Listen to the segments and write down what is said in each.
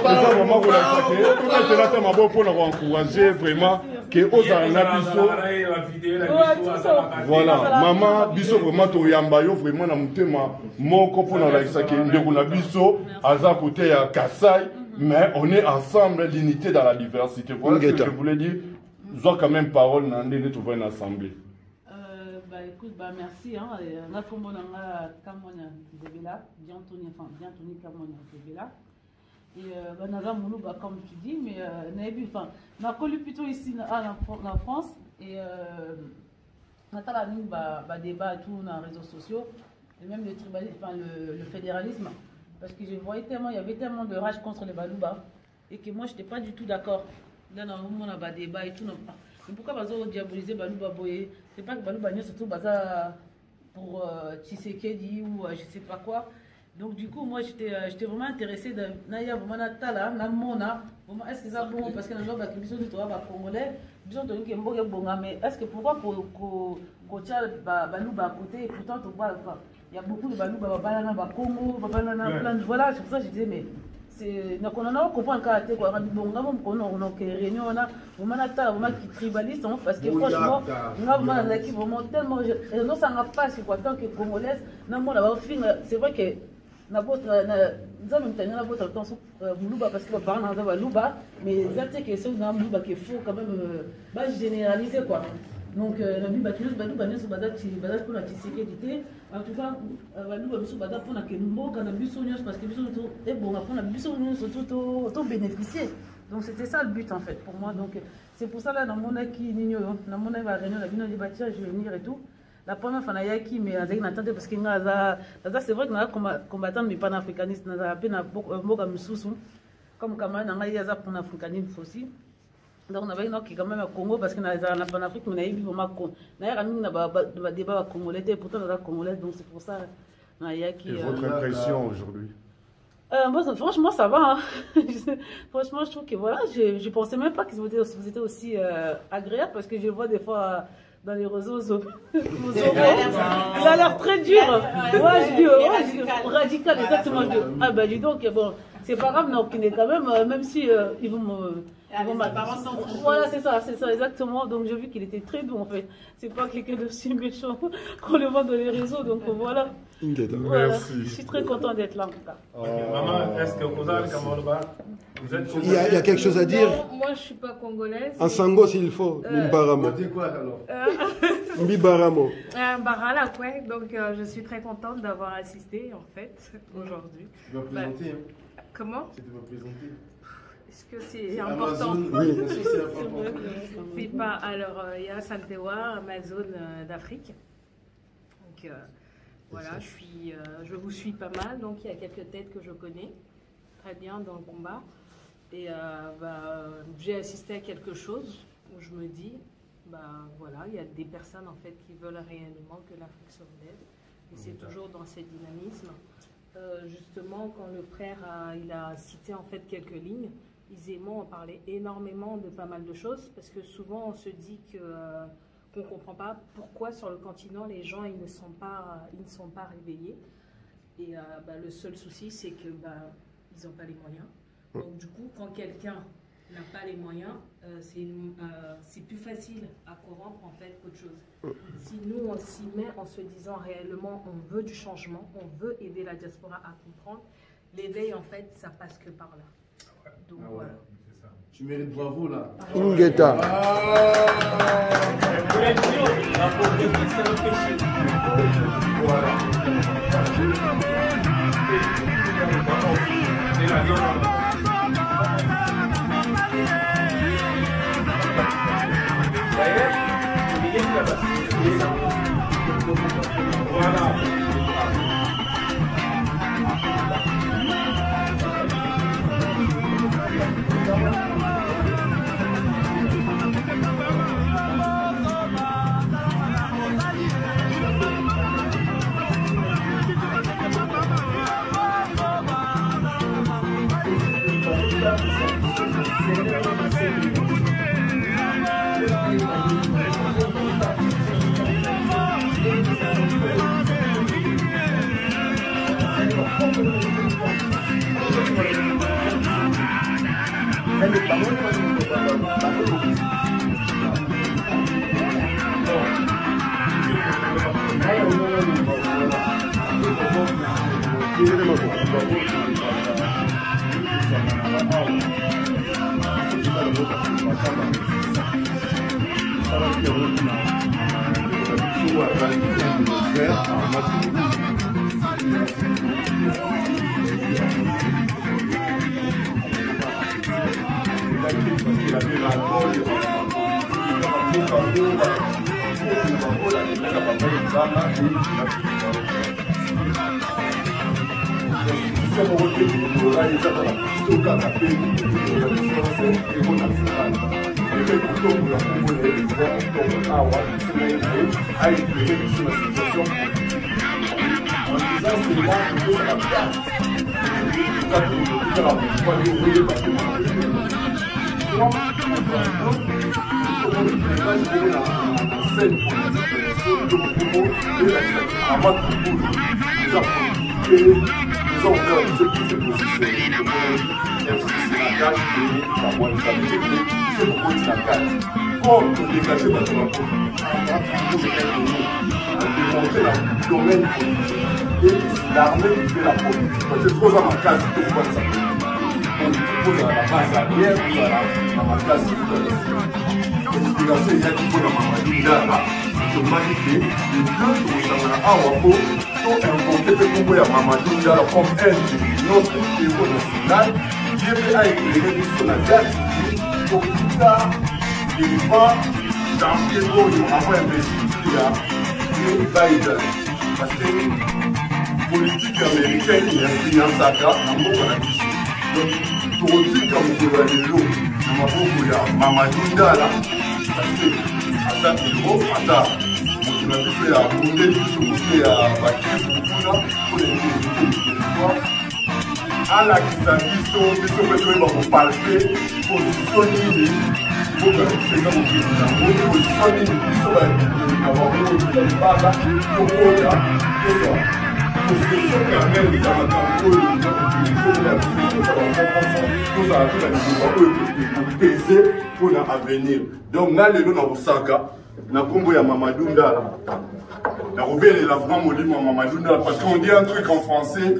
ça vraiment vous l'avez pour encourager vraiment que aux voilà maman biso vraiment to yamba yo vraiment na mutema moko pour na la saki ndeko na biso aza côté ya Kasai mais on est ensemble l'unité dans la diversité voilà ce que je voulais dire ont quand même parole dans une assemblée. Écoute, merci. On a comme on a Kamonia Debela, Bientoni Kamonia Debela. Et Naza Moulouba, comme tu dis, mais on a connu plutôt ici en France. Et on a débat et tout dans les réseaux sociaux, et même le tribalisme, le fédéralisme. Parce que je voyais tellement, il y avait tellement de rage contre les Balouba, et que moi je n'étais pas du tout d'accord. Là, dans le moment, on a débat et tout. Mais pourquoi on diaboliser Balouba Boye? C'est pas que Balouba Boye surtout pour Tshisekedi ou je sais pas quoi. Donc du coup, moi j'étais vraiment intéressée de Naya vraiment Natala, Namona. Est-ce que ça bon parce que nous avons des bisous de toi congolais, bisous de nous qui est bon mais est-ce que pourquoi pour Balouba à côté et pourtant il y a beaucoup de Balouba Balana Congo, Balana plein de voilà, c'est pour ça que je disais mais c'est donc on a compris un caractère quoi bon on a réunion on a vraiment qui tribaliste parce que franchement on a vraiment des équipes vraiment tellement non ça n'a pas quoi tant que congolaise non moi là c'est vrai que na votre nous avons tenu la votre attention Moulouba parce que va parler dans Balouba mais c'est que c'est un Moulouba qui est faux quand même pas généraliser quoi. Donc, la vie bâtie, Balouba n'est pas pour la Tshisekedi. En tout cas, Balouba n'est pas pour la Kembo, quand la Bissonios, parce que Bissonios est bon, après la Bissonios, surtout bénéficier. Donc, c'était ça le but en fait pour moi. Donc, c'est pour ça là, dans mon qui dans mon va réunion, la ville de bâtir, je vais venir et tout. La première fois, il y a qui, mais avec Nathan, parce que c'est vrai que nous avons combattant, mais panafricanistes, nous avons appelé un mot Moussou, comme Kamara, nous avons pour l'africanisme aussi. Donc, on avait qui quand même au Congo parce qu'on a en Afrique, mais on a eu un débat congolais, et pourtant on a congolais, donc c'est pour ça. Et votre impression aujourd'hui? Franchement, ça va. Hein. Franchement, je trouve que voilà, je ne pensais même pas que vous étiez aussi agréable parce que je vois des fois dans les réseaux sociaux. Il a l'air très dur. Ouais, je dis radical, exactement. Ah ben dis donc, bon, c'est pas grave, non, qu'il est quand même si ils vont me. Voilà, c'est ça, exactement. Donc j'ai vu qu'il était très doux en fait. C'est pas quelqu'un de si méchant qu'on le voit dans les réseaux. Donc voilà. Merci. Je suis très content d'être là en tout cas. Maman, est-ce que vous êtes il y a quelque chose à dire? Non, moi je suis pas congolaise. En sango s'il faut. Mbaramo. C'est quoi alors? Mbaramo. Barala, ouais. Donc je suis très contente d'avoir assisté en fait aujourd'hui. Tu vas présenter. Comment? Tu vas présenter. Est-ce que c'est important? Oui, c'est important. C'est pas. Alors, il y a Santewa, Amazon d'Afrique. Donc, voilà, je vous suis pas mal. Donc, il y a quelques têtes que je connais très bien dans le combat. Et j'ai assisté à quelque chose où je me dis, voilà, il y a des personnes en fait qui veulent réellement que l'Afrique se relève. Et c'est toujours dans ce dynamisme. Justement, quand le frère il a cité en fait quelques lignes, Isémo en parlait énormément de pas mal de choses parce que souvent on se dit qu'on ne comprend pas pourquoi sur le continent les gens ils ne sont pas réveillés et le seul souci c'est que ils n'ont pas les moyens. Donc du coup quand quelqu'un n'a pas les moyens c'est plus facile à corrompre en fait qu'autre chose. Si nous on s'y met en se disant réellement on veut du changement, on veut aider la diaspora à comprendre, l'éveil en fait ça passe que par là. Donc, voilà. Tu mérites bravo là. Ingeta. Voilà. L'armée qui fait la politique, parce que c'est trop à ma classe, c'est pourquoi ça on pose à la base arrière, à ma classe, l'explication, il y a qui faut dans ma famille, là, je manipule, les deux, pour ça, à Wapo, pour invoquer le pouvoir à Mamadou, comme un notre héros national, qui est éclairé sur la date, pour plus tard, il va, janvier, après investiture, et Biden. Parce que politique américaine il influence à donc politique comme l'eau Mamadou Ndala parce que à ça héros à ça on a fait à monter tout à bâtir pour les territoires à la qui pour palper positionner pour que ces gens qui positionner pour l'avenir. Donc, nous allons dans Osaka, nous avons Mamadou Ndala. Nous avons Mamadou Ndala parce qu'on dit un truc en français,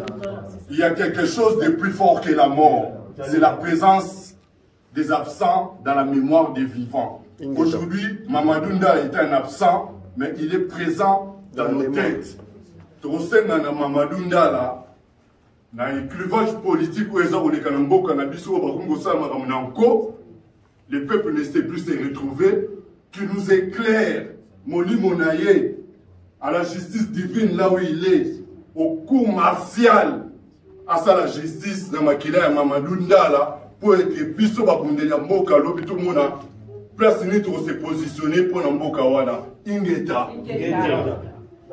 il y a quelque chose de plus fort que la mort. C'est la présence des absents dans la mémoire des vivants. Aujourd'hui, Mamadou Ndala est un absent, mais il est présent dans nos têtes. Trosen na Mamadou Ndala na clivage politique où ils ont les canambo canabiso bakungo sa makamnanko le peuple ne sait plus se retrouver qui nous éclaire Moli Monaye à la justice divine là où il est au cours martial à ça la justice na makila ya Mamadou Ndala pour être biso bakundenya mboka lobi tout le monde a place ni to se positionner pour na mboka wana ingeta.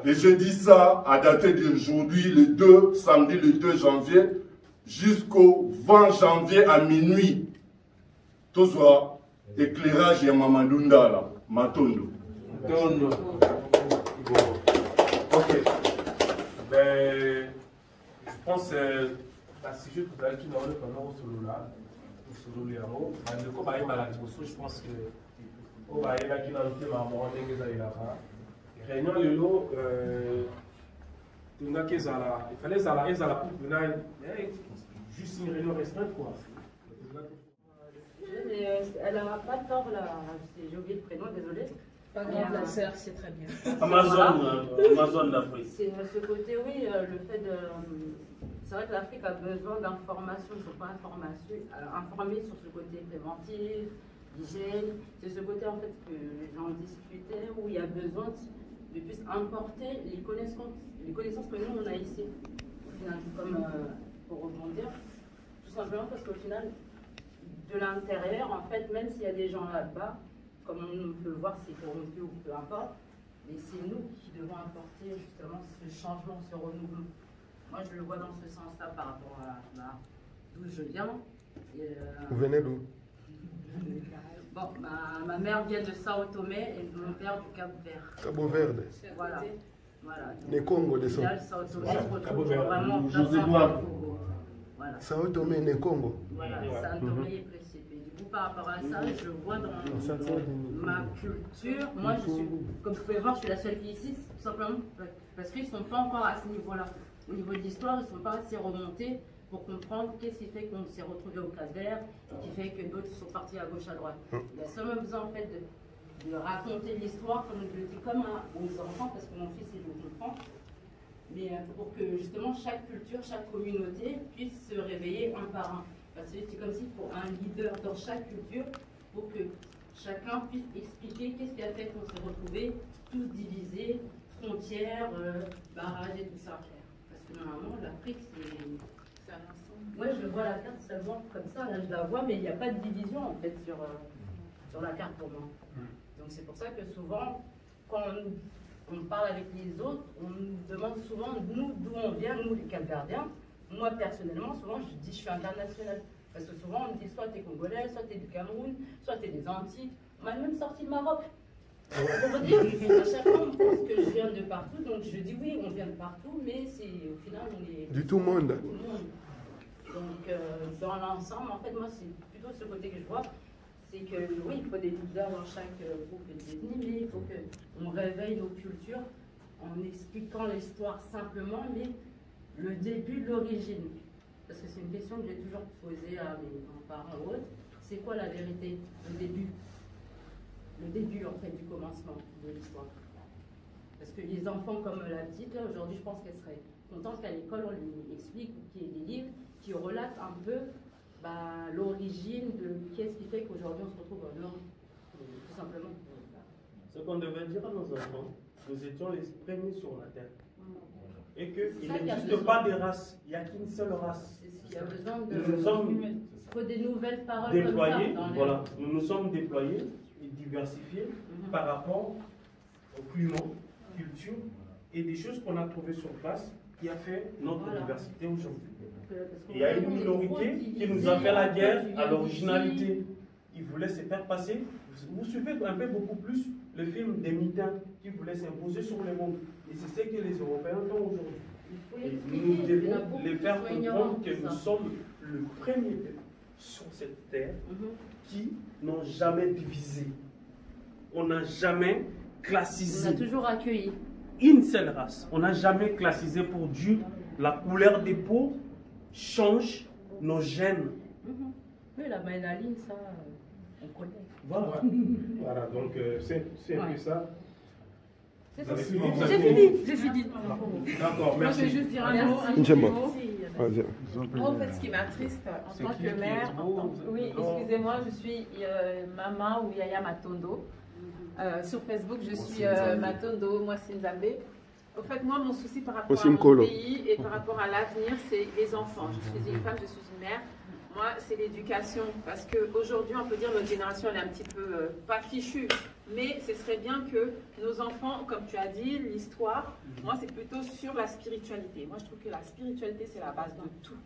Et je dis ça à dater d'aujourd'hui, le samedi le 2 janvier, jusqu'au 20 janvier à minuit. Tout soit éclairage et Mamadou Ndala, Matondo. Ok. Ben, je pense que la sujet tout à l'heure qui nous a pendant au solo là, au solo Léo, je pense que au Baïla qui n'a pas maman, réunion le lot, il fallait la pour juste une réunion restreinte quoi. Elle n'a pas tort là, j'ai oublié le prénom, désolé. Pas grave, la sœur, c'est très bien. Amazon l'Afrique. C'est ce côté, oui, le fait de. C'est vrai que l'Afrique a besoin d'informations, ils ne sont pas informés sur ce côté préventif, d'hygiène. C'est ce côté en fait que les gens discutaient, où il y a besoin de plus importer les connaissances que nous on a ici. Au final, comme pour rebondir, tout simplement parce qu'au final, de l'intérieur, en fait, même s'il y a des gens là-bas, comme on peut le voir, c'est corrompu ou peu importe, mais c'est nous qui devons apporter justement ce changement, ce renouveau. Moi, je le vois dans ce sens-là par rapport à d'où je viens. Vous venez d'où? Bon, ma mère vient de Sao Tomé et mon père du Cap-Vert. Cabo Verde. Voilà. Les Congo de Sao. Sao Tomé se retrouve vraiment José Eduardo. Voilà. Sao Tomé, les Congo. Voilà, Sao Tomé et Principe. Du par rapport à ça, je vois dans ma culture, moi je suis, comme vous pouvez voir, je suis la seule fille ici, tout simplement parce qu'ils ne sont pas encore à ce niveau-là. Au niveau de l'histoire, ils ne sont pas assez remontés pour comprendre qu'est-ce qui fait qu'on s'est retrouvé au Cap-Vert, qui fait que d'autres sont partis à gauche, à droite. Il y a seulement besoin en fait de raconter l'histoire, comme je le dis, comme aux enfants, parce que mon fils il le comprend, mais pour que justement chaque culture, chaque communauté puisse se réveiller un par un. Parce que c'est comme s'il faut un leader dans chaque culture pour que chacun puisse expliquer qu'est-ce qui a fait qu'on s'est retrouvés tous divisés, frontières, barrages et tout ça. Parce que normalement, l'Afrique, c'est un ensemble. Moi, je vois la carte seulement comme ça, là je la vois, mais il n'y a pas de division en fait sur la carte pour moi. Donc c'est pour ça que souvent, quand on parle avec les autres, on nous demande souvent nous d'où on vient, nous les Cap-Verdiens. Moi personnellement, souvent je dis je suis international. Parce que souvent on me dit soit tu es congolais, soit tu es du Cameroun, soit tu es des Antilles. On m'a même sorti le Maroc. Pour vous dire, à chaque fois on pense que je viens de partout, donc je dis oui, on vient de partout, mais au final on est Du tout monde. Donc dans l'ensemble, en fait moi c'est plutôt ce côté que je vois. C'est que oui, il faut des leaders dans chaque groupe d'ethnie, mais il faut qu'on réveille nos cultures en expliquant l'histoire simplement, mais le début de l'origine. Parce que c'est une question que j'ai toujours posée à mes parents ou autres. C'est quoi la vérité, le début? Le début, en fait, du commencement de l'histoire. Parce que les enfants comme la petite, là, aujourd'hui, je pense qu'elle serait contente qu'à l'école, on lui explique, qu'il y ait des livres qui relatent un peu l'origine de qu'est-ce qui fait qu'aujourd'hui on se retrouve en Nord, tout simplement. Ce qu'on devait dire à nos enfants, nous étions les premiers sur la terre. Et qu'il n'existe pas de race, il n'y a qu'une seule race. C'est ce qu'il y a besoin de. Nous sommes il faut des nouvelles paroles déployés, comme ça, voilà, nous nous sommes déployés et diversifiés par rapport au climat, culture et des choses qu'on a trouvées sur place qui a fait notre diversité aujourd'hui. Il y a une minorité qui nous a fait la guerre à l'originalité. Ils voulaient se faire passer. Vous suivez un peu beaucoup plus le film des Mitains qui voulaient s'imposer sur le monde. Et c'est ce que les Européens font aujourd'hui. Nous devons les faire comprendre que nous sommes le premier peuple sur cette terre qui n'ont jamais divisé. On n'a jamais classisé. On a toujours accueilli. Une seule race. On n'a jamais classisé pour Dieu. La couleur des peaux change nos gènes. Oui, la mélaline, ça, on connaît. Voilà, voilà donc c'est un peu ça. J'ai fini. D'accord, merci. Moi, je vais juste dire un mot. En fait, ce qui m'attriste en tant que mère, oui, excusez-moi, je suis Maman ou Yaya Matondo. Sur Facebook, je suis Matondo, moi Sinzambé. Au fait, moi, mon souci par rapport à mon pays et par rapport à l'avenir, c'est les enfants. Je suis une femme, je suis une mère. Moi, c'est l'éducation. Parce qu'aujourd'hui, on peut dire que notre génération, elle est un petit peu, pas fichue. Mais ce serait bien que nos enfants, comme tu as dit, l'histoire, moi, c'est plutôt sur la spiritualité. Moi, je trouve que la spiritualité, c'est la base de tout.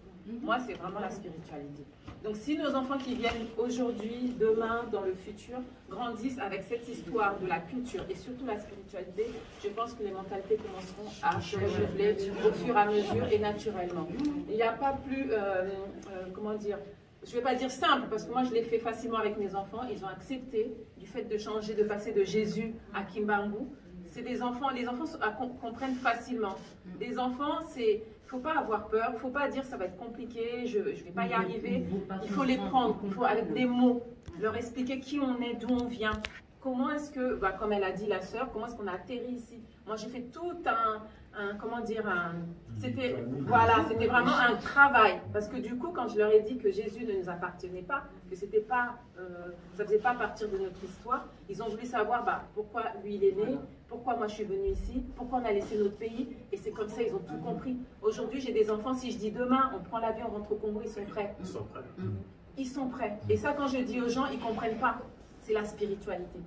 Moi, c'est vraiment la spiritualité. Donc, si nos enfants qui viennent aujourd'hui, demain, dans le futur, grandissent avec cette histoire de la culture et surtout la spiritualité, je pense que les mentalités commenceront à se renouveler au fur et à mesure et naturellement. Il n'y a pas plus, comment dire, je ne vais pas dire simple, parce que moi, je l'ai fait facilement avec mes enfants. Ils ont accepté du fait de changer, de passer de Jésus à Kimbangu. C'est des enfants, les enfants comprennent facilement. Les enfants, c'est... Il ne faut pas avoir peur, il ne faut pas dire ça va être compliqué, je ne vais pas y arriver. Il faut les prendre, il faut avec des mots, leur expliquer qui on est, d'où on vient. Comment est-ce que, comme elle a dit la sœur, comment est-ce qu'on a atterri ici? Moi j'ai fait tout comment dire, c'était vraiment un travail. Parce que du coup, quand je leur ai dit que Jésus ne nous appartenait pas, que c'était pas, ça ne faisait pas partir de notre histoire, ils ont voulu savoir pourquoi lui il est né, pourquoi moi je suis venue ici, pourquoi on a laissé notre pays, et c'est comme ça ils ont tout compris. Aujourd'hui j'ai des enfants, si je dis demain on prend l'avion, on rentre au Congo, ils sont prêts. Ils sont prêts. Ils sont prêts. Et ça quand je dis aux gens, ils ne comprennent pas. C'est la spiritualité.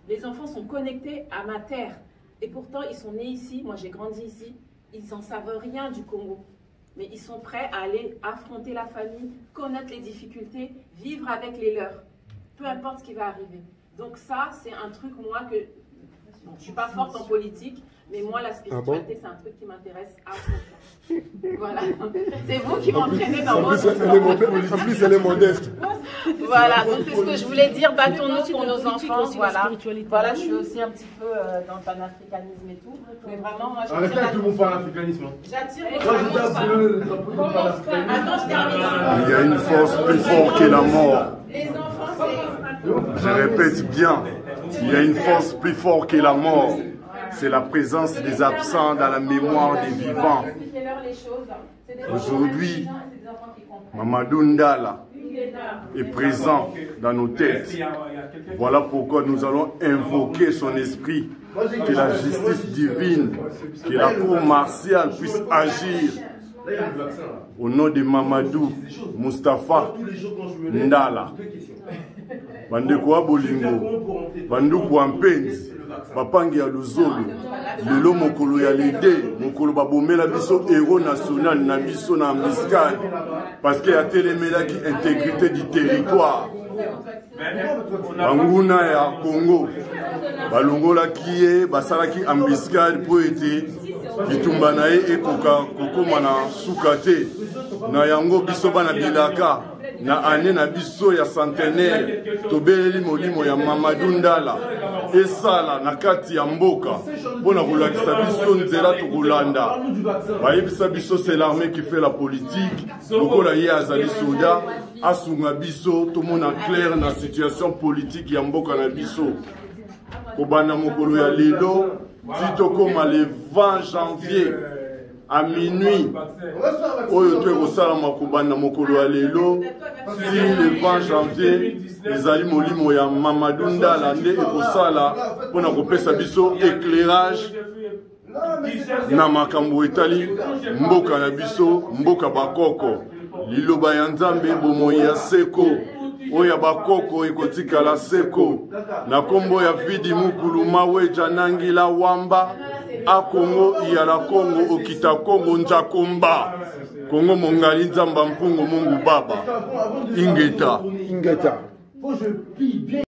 Les enfants sont connectés à ma terre. Et pourtant, ils sont nés ici. Moi, j'ai grandi ici. Ils n'en savent rien du Congo. Mais ils sont prêts à aller affronter la famille, connaître les difficultés, vivre avec les leurs. Peu importe ce qui va arriver. Donc ça, c'est un truc, moi, que... Bon, je ne suis pas forte en politique, mais moi, la spiritualité, c'est un truc qui m'intéresse à fond. Voilà. C'est vous qui m'entraînez dans votre... En plus, elle est modeste. Voilà, donc c'est ce que je voulais dire, battons-nous pour nos enfants, voilà. Voilà, je suis aussi un petit peu dans le panafricanisme et tout, mais vraiment, moi, Arrêtez avec tout mon panafricanisme. J'attire Moi, je Attends, je termine. Il y a une force plus forte que la mort. Les enfants, c'est... Je répète bien, il y a une force plus forte que la mort. C'est la présence des absents dans la mémoire des vivants. Aujourd'hui, Mamadou Ndala est présent dans nos têtes. Voilà pourquoi nous allons invoquer son esprit, que la justice divine, que la cour martiale puisse agir au nom de Mamadou Moustapha Ndala. Bandeko wa bolingo, banduku wa mpenzi, bapangi ya luzolo, lelo mokolo ya lede, mokolo babomela biso héros national na biso na embuscade, parce que ya telemelaki intégrité du territoire. Banguna ya Congo, balongolaki ye, basalaki embuscade po ete bitumba na ye ekoka kokoma na suka te. Na yango biso bana bilaka na ane na biso ya centenaire tobeleli molimo ya Mamadou Ndala esala na kati ya mboka pona kolakisa biso nzela tokolanda. Bayebisa biso c'est l'armée qui fait la politique, lokola ye azali soda asunga biso tomona clair na situation politique ya mboka na biso. Kobana mokolo ya lelo titokoma le 20 janvier à minuit, oyo tu ekosalama kobanda mokolo ya lelo, si le 20 janvier ezali molimo ya Mamadou Ndala nde ekosala mpona kopesa biso éclairage na makambo etali mboka na biso, mboka bakoko. Liloba ya Nzambe bomoi ya seko oya bakoko ekotikala seko na kombo ya vidi mukulu mawe janangila wamba a Congo iyala Congo okita Congo njakomba Congo mongali nzamba mpungo mungu baba ingeta